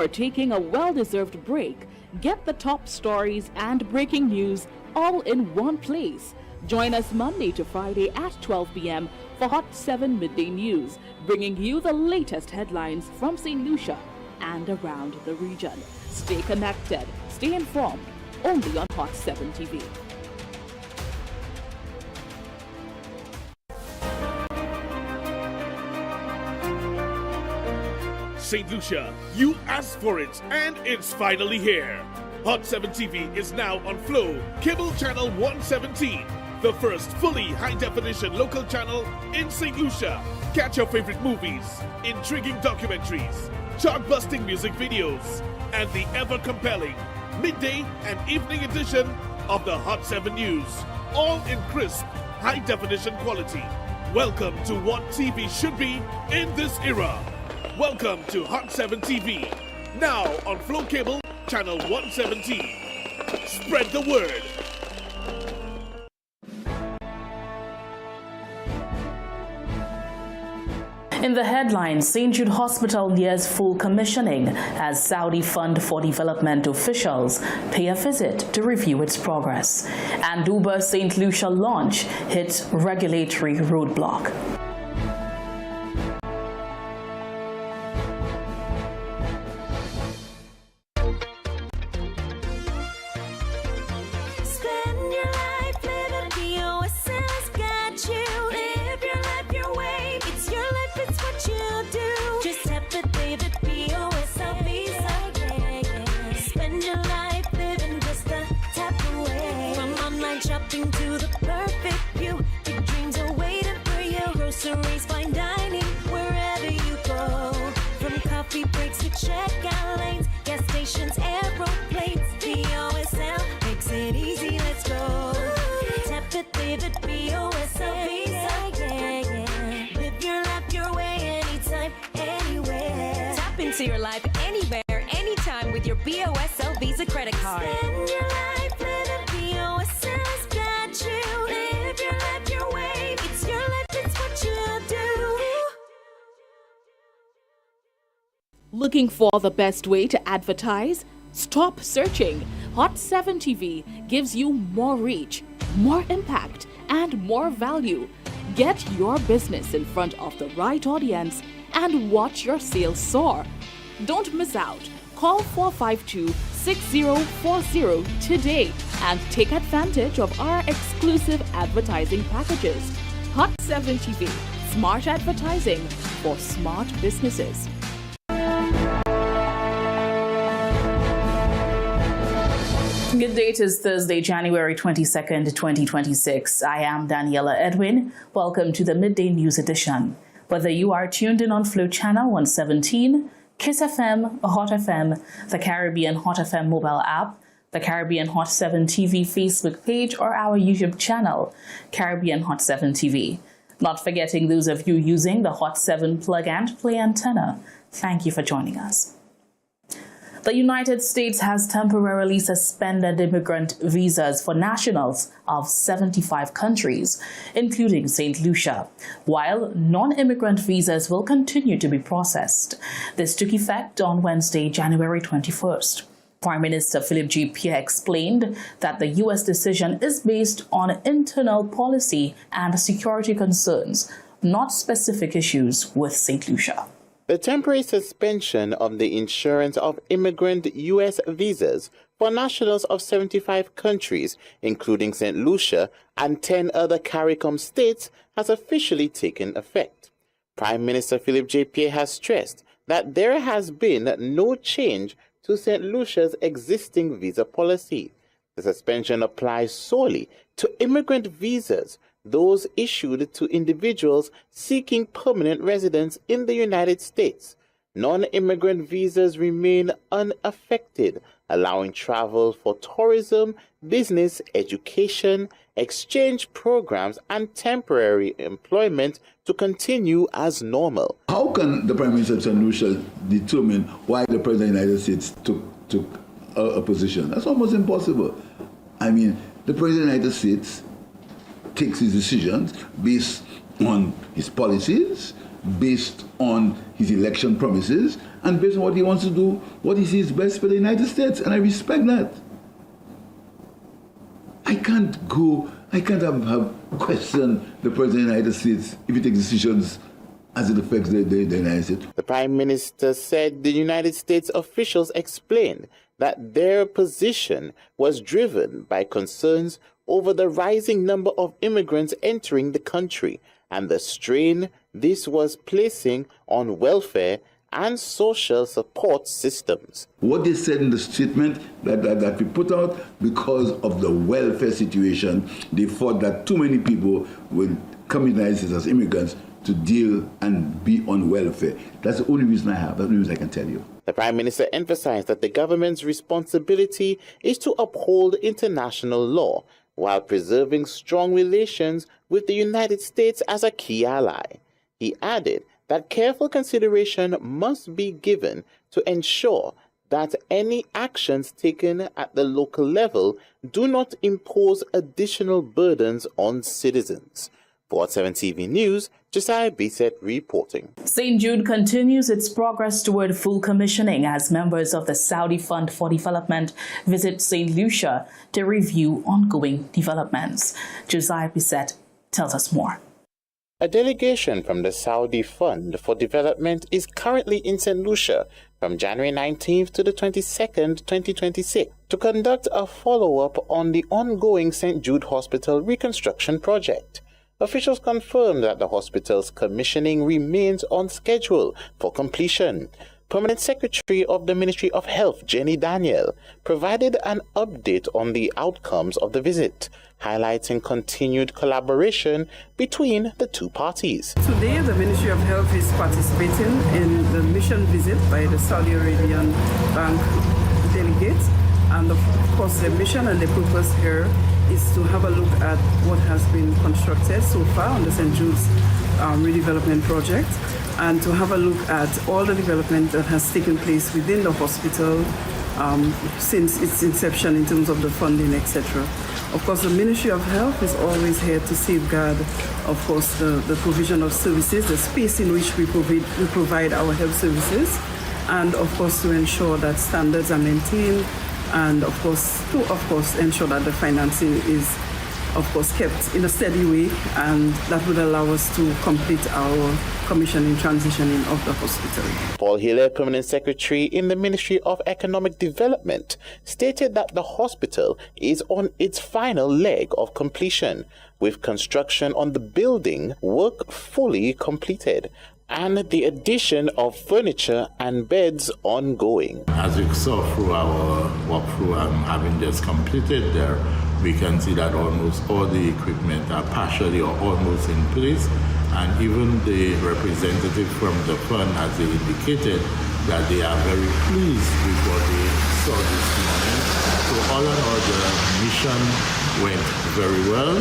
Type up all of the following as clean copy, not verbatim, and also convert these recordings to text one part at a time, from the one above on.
For taking a well-deserved break, get the top stories and breaking news all in one place. Join us Monday to Friday at 12 p.m. for Hot 7 Midday News, bringing you the latest headlines from St. Lucia and around the region. Stay connected, stay informed, only on Hot 7 TV. St. Lucia, you asked for it, and it's finally here. Hot 7 TV is now on Flow Cable Channel 117, the first fully high-definition local channel in St. Lucia. Catch your favorite movies, intriguing documentaries, chart-busting music videos, and the ever-compelling midday and evening edition of the Hot 7 News, all in crisp, high-definition quality. Welcome to what TV should be in this era. Welcome to Hot 7 TV, now on Flow Cable Channel 117. Spread the word. In the headlines, St. Jude Hospital nears full commissioning as Saudi Fund for Development officials pay a visit to review its progress. And Uber St. Lucia launch hits regulatory roadblock. Shopping to the perfect view. Big dreams are waiting for you. Groceries, fine dining, wherever you go. From coffee breaks to checkout lanes, gas stations, aeroplanes. BOSL makes it easy, let's go. Tap it, live it, BOSL Visa, yeah. Live your life your way, anytime, anywhere. Tap into your life anywhere, anytime with your BOSL Visa credit card. Spend your life living BOSL. Looking for the best way to advertise? Stop searching. Hot 7 TV gives you more reach, more impact, and more value. Get your business in front of the right audience and watch your sales soar. Don't miss out. Call 452-6040 today and take advantage of our exclusive advertising packages. Hot 7 TV, smart advertising for smart businesses. Good date is Thursday, January 22nd, 2026. I am Daniela Edwin. Welcome to the Midday News Edition. Whether you are tuned in on Flow Channel 117, Kiss FM, Hot FM, the Caribbean Hot FM mobile app, the Caribbean Hot 7 TV Facebook page, or our YouTube channel, Caribbean Hot 7 TV. Not forgetting those of you using the Hot 7 plug and play antenna. Thank you for joining us. The United States has temporarily suspended immigrant visas for nationals of 75 countries, including St. Lucia, while non-immigrant visas will continue to be processed. This took effect on Wednesday, January 21st. Prime Minister Philip J. Pierre explained that the U.S. decision is based on internal policy and security concerns, not specific issues with St. Lucia. The temporary suspension of the issuance of immigrant U.S. visas for nationals of 75 countries, including St. Lucia and 10 other CARICOM states, has officially taken effect. Prime Minister Philip J. Pierre has stressed that there has been no change to St. Lucia's existing visa policy. The suspension applies solely to immigrant visas, those issued to individuals seeking permanent residence in the United States. Non-immigrant visas remain unaffected, allowing travel for tourism, business, education, exchange programs, and temporary employment to continue as normal. How can the Prime Minister of St. Lucia determine why the President of the United States took a position? That's almost impossible. I mean, the President of the United States takes his decisions based on his policies, based on his election promises, and based on what he wants to do, what he sees best for the United States, and I respect that. I can't have questioned the President of the United States if he takes decisions as it affects the United States. The Prime Minister said the United States officials explained that their position was driven by concerns over the rising number of immigrants entering the country and the strain this was placing on welfare and social support systems. What they said in the statement that we put out, because of the welfare situation, they thought that too many people would come to the United States as immigrants to deal and be on welfare. That's the only reason I have. That's the only reason I can tell you. The Prime Minister emphasized that the government's responsibility is to uphold international law while preserving strong relations with the United States as a key ally. He added that careful consideration must be given to ensure that any actions taken at the local level do not impose additional burdens on citizens. For 7 TV News, Josiah Bisset reporting. St. Jude continues its progress toward full commissioning as members of the Saudi Fund for Development visit St. Lucia to review ongoing developments. Josiah Bisset tells us more. A delegation from the Saudi Fund for Development is currently in St. Lucia from January 19th to the 22nd, 2026 to conduct a follow-up on the ongoing St. Jude Hospital reconstruction project. Officials confirmed that the hospital's commissioning remains on schedule for completion. Permanent Secretary of the Ministry of Health, Jenny Daniel, provided an update on the outcomes of the visit, highlighting continued collaboration between the two parties. Today, the Ministry of Health is participating in the mission visit by the Saudi Arabian Bank delegates. And of course, the mission and the purpose here is to have a look at what has been constructed so far on the St. Jude's redevelopment project, and to have a look at all the development that has taken place within the hospital since its inception in terms of the funding, etc. Of course, the Ministry of Health is always here to safeguard, of course, the provision of services, the space in which we provide our health services, and of course to ensure that standards are maintained, and of course to ensure that the financing is kept in a steady way, and that would allow us to complete our commissioning, transitioning of the hospital. Paul Hiller, Permanent Secretary in the Ministry of Economic Development, stated that the hospital is on its final leg of completion, with construction on the building work fully completed and the addition of furniture and beds ongoing. As you saw through our walkthrough and having just completed there, we can see that almost all the equipment are partially or almost in place, and even the representative from the fund, as they indicated, that they are very pleased with what they saw this morning. So all in all, the mission went very well.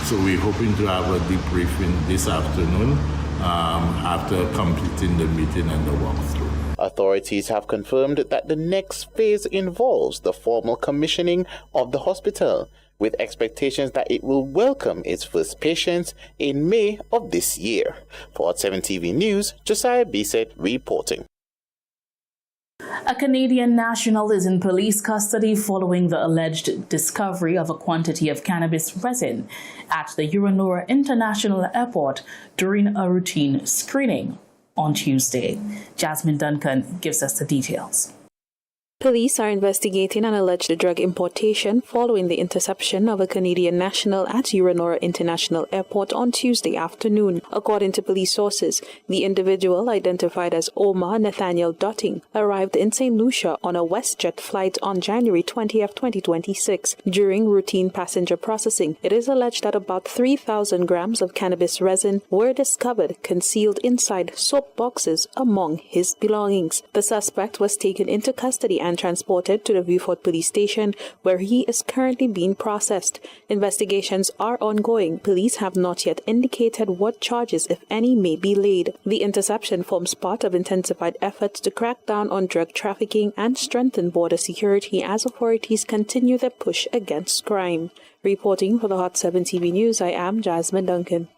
So we're hoping to have a debriefing this afternoon after completing the meeting and the walkthrough. Authorities have confirmed that the next phase involves the formal commissioning of the hospital, with expectations that it will welcome its first patients in May of this year. For 7 TV News, Josiah Bisset reporting. A Canadian national is in police custody following the alleged discovery of a quantity of cannabis resin at the Uranora International Airport during a routine screening on Tuesday. Jasmine Duncan gives us the details. Police are investigating an alleged drug importation following the interception of a Canadian national at Uranora International Airport on Tuesday afternoon. According to police sources, the individual, identified as Omar Nathaniel Dotting, arrived in St. Lucia on a WestJet flight on January 20, 2026. During routine passenger processing, it is alleged that about 3,000 grams of cannabis resin were discovered concealed inside soap boxes among his belongings. The suspect was taken into custody and transported to the Vieux-Fort police station, where he is currently being processed. Investigations are ongoing. Police have not yet indicated what charges, if any, may be laid. The interception forms part of intensified efforts to crack down on drug trafficking and strengthen border security as authorities continue their push against crime. Reporting for the Hot 7 TV News, I am Jasmine Duncan.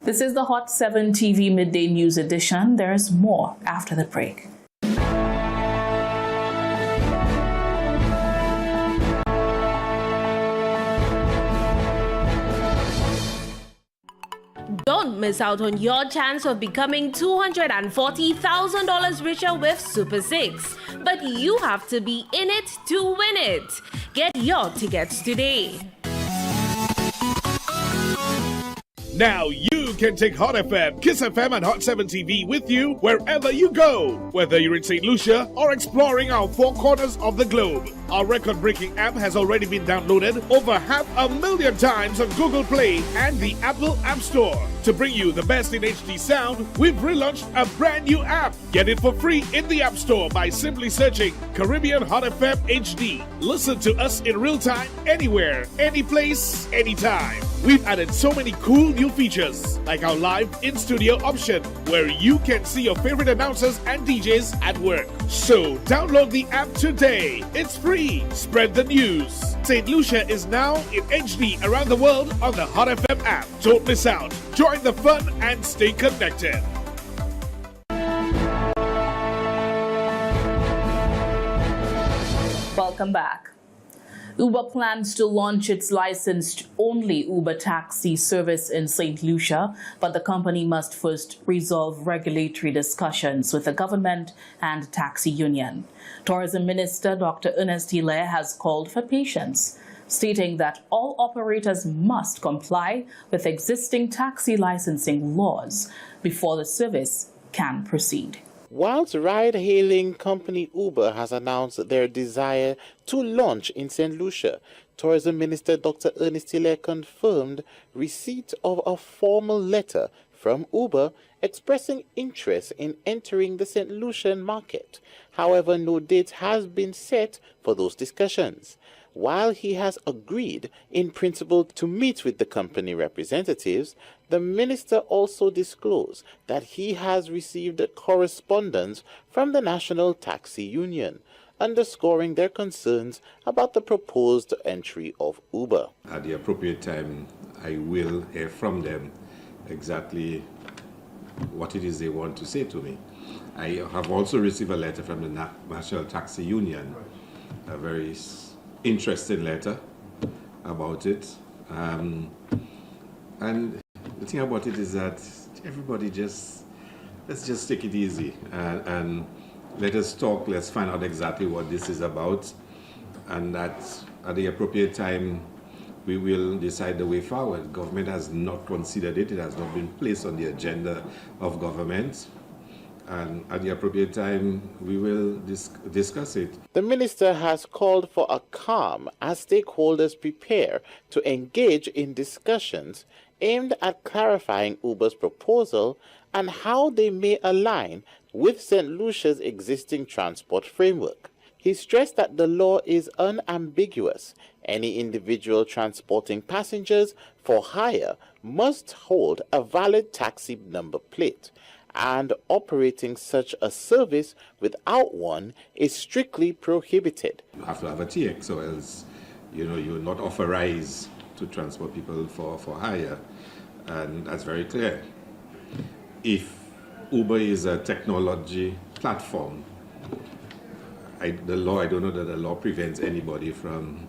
This is the Hot 7 TV Midday News Edition. There's more after the break. Don't miss out on your chance of becoming $240,000 richer with Super 6. But you have to be in it to win it. Get your tickets today. Now you can take Hot FM, Kiss FM, and Hot 7 TV with you wherever you go. Whether you're in St. Lucia or exploring our four corners of the globe. Our record-breaking app has already been downloaded over 500,000 times on Google Play and the Apple App Store. To bring you the best in HD sound, we've relaunched a brand new app. Get it for free in the App Store by simply searching Caribbean Hot FM HD. Listen to us in real time, anywhere, any place, anytime. We've added so many cool new features, like our live in-studio option, where you can see your favorite announcers and DJs at work. So download the app today. It's free. Spread the news. St. Lucia is now in HD around the world on the Hot FM app. Don't miss out. Join the fun and stay connected. Welcome back. Uber plans to launch its licensed-only Uber taxi service in St. Lucia, but the company must first resolve regulatory discussions with the government and taxi union. Tourism Minister Dr. Ernest Hilaire has called for patience, stating that all operators must comply with existing taxi licensing laws before the service can proceed. Whilst ride-hailing company Uber has announced their desire to launch in St. Lucia, Tourism Minister Dr. Ernest Hilaire confirmed receipt of a formal letter from Uber expressing interest in entering the St. Lucian market. However, no date has been set for those discussions. While he has agreed in principle to meet with the company representatives, the minister also disclosed that he has received correspondence from the National Taxi Union, underscoring their concerns about the proposed entry of Uber. At the appropriate time, I will hear from them exactly what it is they want to say to me. I have also received a letter from the National Taxi Union, a very interesting letter about it. And the thing about it is that everybody let's just take it easy and let us talk, let's find out exactly what this is about, and that at the appropriate time we will decide the way forward. Government has not considered it, it has not been placed on the agenda of government. And at the appropriate time, we will discuss it. The minister has called for a calm as stakeholders prepare to engage in discussions aimed at clarifying Uber's proposal and how they may align with St. Lucia's existing transport framework. He stressed that the law is unambiguous. Any individual transporting passengers for hire must hold a valid taxi number plate, and operating such a service without one is strictly prohibited. You have to have a TX, or else you're not authorized to transport people for hire, and that's very clear. If Uber is a technology platform, I don't know that the law prevents anybody from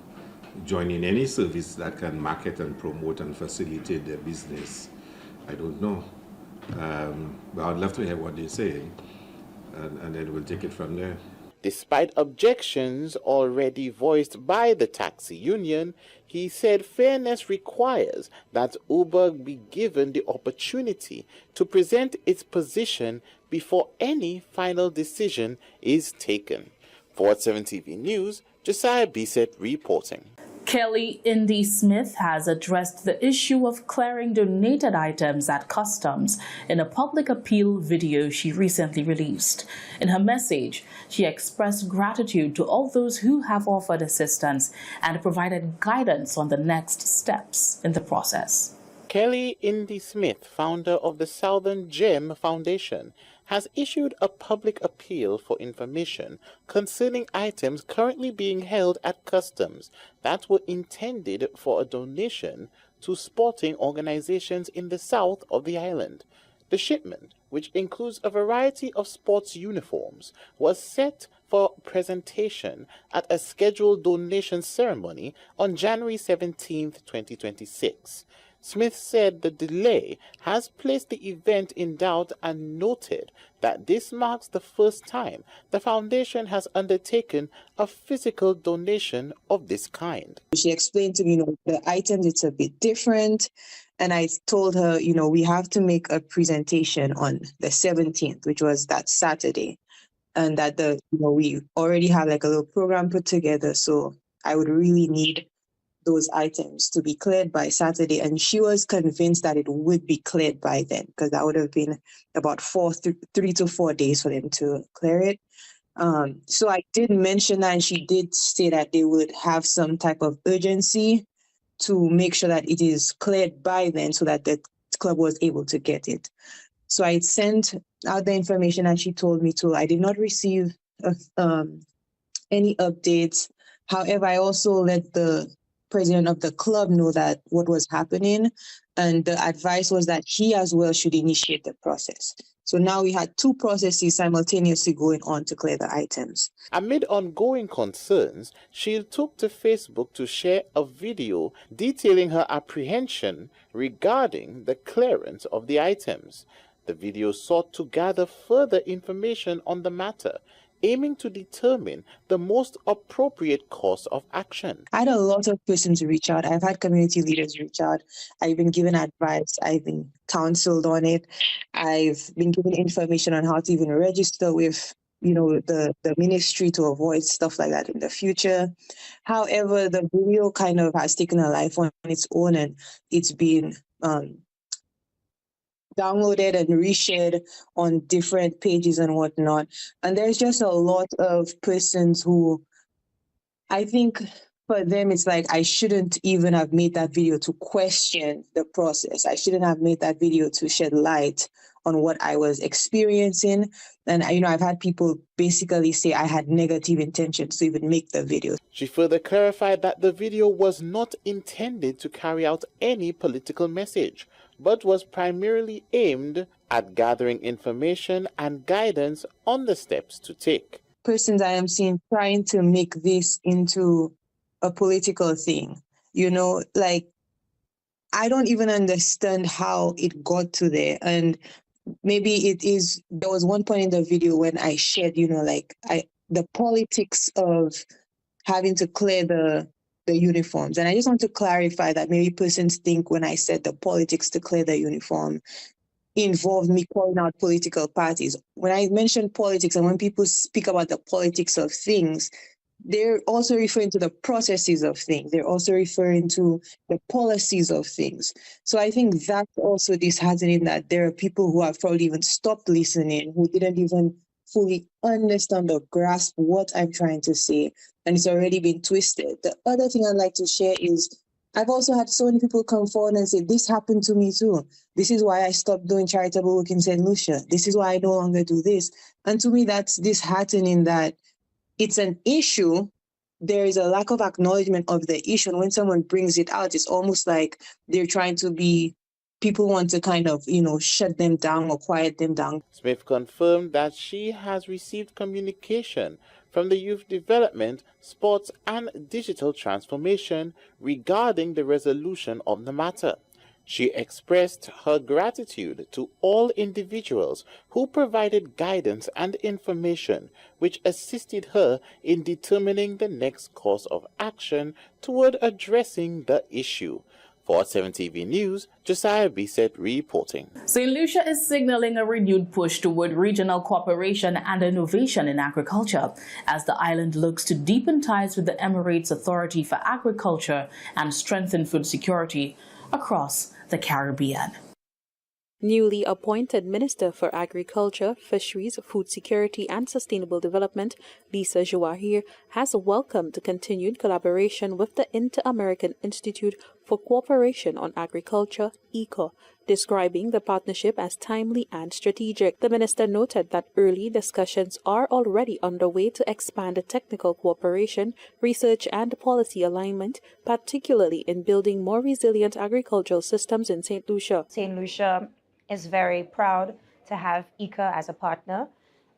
joining any service that can market and promote and facilitate their business. I don't know. But I'd love to hear what they say, and then we'll take it from there. Despite objections already voiced by the taxi union, he said fairness requires that Uber be given the opportunity to present its position before any final decision is taken. For Hot 7 TV News, Josiah Bisset reporting. Kelly Indy Smith has addressed the issue of clearing donated items at customs in a public appeal video she recently released. In her message, she expressed gratitude to all those who have offered assistance and provided guidance on the next steps in the process. Kelly Indy Smith, founder of the Southern Gem Foundation, has issued a public appeal for information concerning items currently being held at customs that were intended for a donation to sporting organizations in the south of the island. The shipment, which includes a variety of sports uniforms, was set for presentation at a scheduled donation ceremony on January 17, 2026. Smith said the delay has placed the event in doubt and noted that this marks the first time the foundation has undertaken a physical donation of this kind. She explained to me, the items, it's a bit different. And I told her, we have to make a presentation on the 17th, which was that Saturday. And that we already have like a little program put together. So I would really need those items to be cleared by Saturday. And she was convinced that it would be cleared by then, because that would have been about 3 to 4 days for them to clear it. So I did mention that, and she did say that they would have some type of urgency to make sure that it is cleared by then so that the club was able to get it. So I sent out the information and she told me to. I did not receive any updates. However, I also let the president of the club know that what was happening, and the advice was that he as well should initiate the process. So now we had two processes simultaneously going on to clear the items. Amid ongoing concerns, she took to Facebook to share a video detailing her apprehension regarding the clearance of the items. The video sought to gather further information on the matter, aiming to determine the most appropriate course of action. I had a lot of persons reach out. I've had community leaders reach out. I've been given advice. I've been counseled on it. I've been given information on how to even register with, the ministry to avoid stuff like that in the future. However, the video kind of has taken a life on its own, and it's been downloaded and reshared on different pages and whatnot. And there's just a lot of persons who, I think for them, it's like, I shouldn't even have made that video to question the process. I shouldn't have made that video to shed light on what I was experiencing. And, I've had people basically say I had negative intentions to even make the video. She further clarified that the video was not intended to carry out any political message, but was primarily aimed at gathering information and guidance on the steps to take. Persons I am seeing trying to make this into a political thing, I don't even understand how it got to there. And maybe it is, there was one point in the video when I shared, the politics of having to clear the uniforms. And I just want to clarify that maybe persons think when I said the politics to clear the uniform involved me calling out political parties. When I mention politics and when people speak about the politics of things, they're also referring to the processes of things. They're also referring to the policies of things. So I think that's also disheartening, that there are people who have probably even stopped listening, who didn't even fully understand or grasp what I'm trying to say, and it's already been twisted. The other thing I'd like to share is I've also had so many people come forward and say, this happened to me too. This is why I stopped doing charitable work in St. Lucia. This is why I no longer do this. And to me, that's disheartening that it's an issue. There is a lack of acknowledgement of the issue. And when someone brings it out, it's almost like they're trying to be, people want to kind of, shut them down or quiet them down. Smith confirmed that she has received communication from the Youth Development, Sports and Digital Transformation regarding the resolution of the matter. She expressed her gratitude to all individuals who provided guidance and information which assisted her in determining the next course of action toward addressing the issue. For 7 TV News, Josiah Bisset reporting. St. Lucia is signaling a renewed push toward regional cooperation and innovation in agriculture as the island looks to deepen ties with the Emirates Authority for Agriculture and strengthen food security across the Caribbean. Newly appointed Minister for Agriculture, Fisheries, Food Security and Sustainable Development, Lisa Jouahir, has welcomed the continued collaboration with the Inter-American Institute for Cooperation on Agriculture, ECA, describing the partnership as timely and strategic. The minister noted that early discussions are already underway to expand technical cooperation, research and policy alignment, particularly in building more resilient agricultural systems in St. Lucia. St. Lucia is very proud to have ECA as a partner.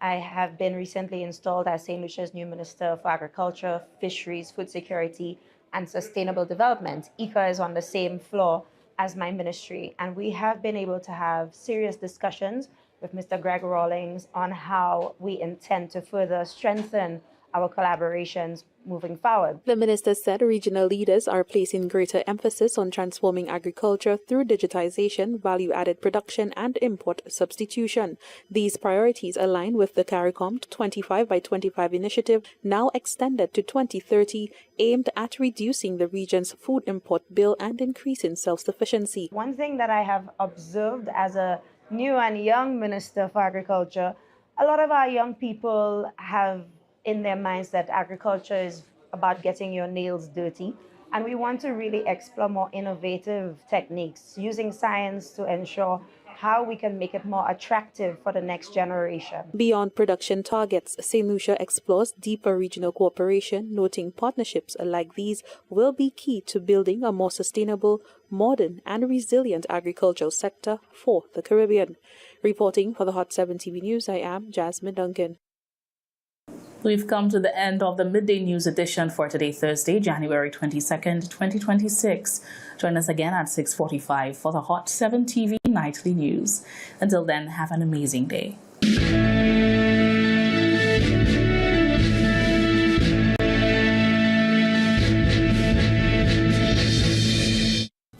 I have been recently installed as St. Lucia's new Minister for Agriculture, Fisheries, Food Security and Sustainable Development. ECA is on the same floor as my ministry, and we have been able to have serious discussions with Mr. Greg Rawlings on how we intend to further strengthen our collaborations moving forward. The minister said regional leaders are placing greater emphasis on transforming agriculture through digitization, value-added production and import substitution. These priorities align with the CARICOM 25 by 25 initiative, now extended to 2030, aimed at reducing the region's food import bill and increasing self-sufficiency. One thing that I have observed as a new and young Minister for Agriculture, a lot of our young people have in their minds that agriculture is about getting your nails dirty. And we want to really explore more innovative techniques using science to ensure how we can make it more attractive for the next generation. Beyond production targets, St. Lucia explores deeper regional cooperation, noting partnerships like these will be key to building a more sustainable, modern and resilient agricultural sector for the Caribbean. Reporting for the Hot 7 TV News, I am Jasmine Duncan. We've come to the end of the Midday News edition for today, Thursday, January 22nd, 2026. Join us again at 6:45 for the Hot 7 TV Nightly News. Until then, have an amazing day.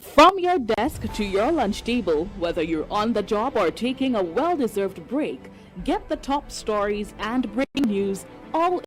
From your desk to your lunch table, whether you're on the job or taking a well-deserved break, get the top stories and breaking news all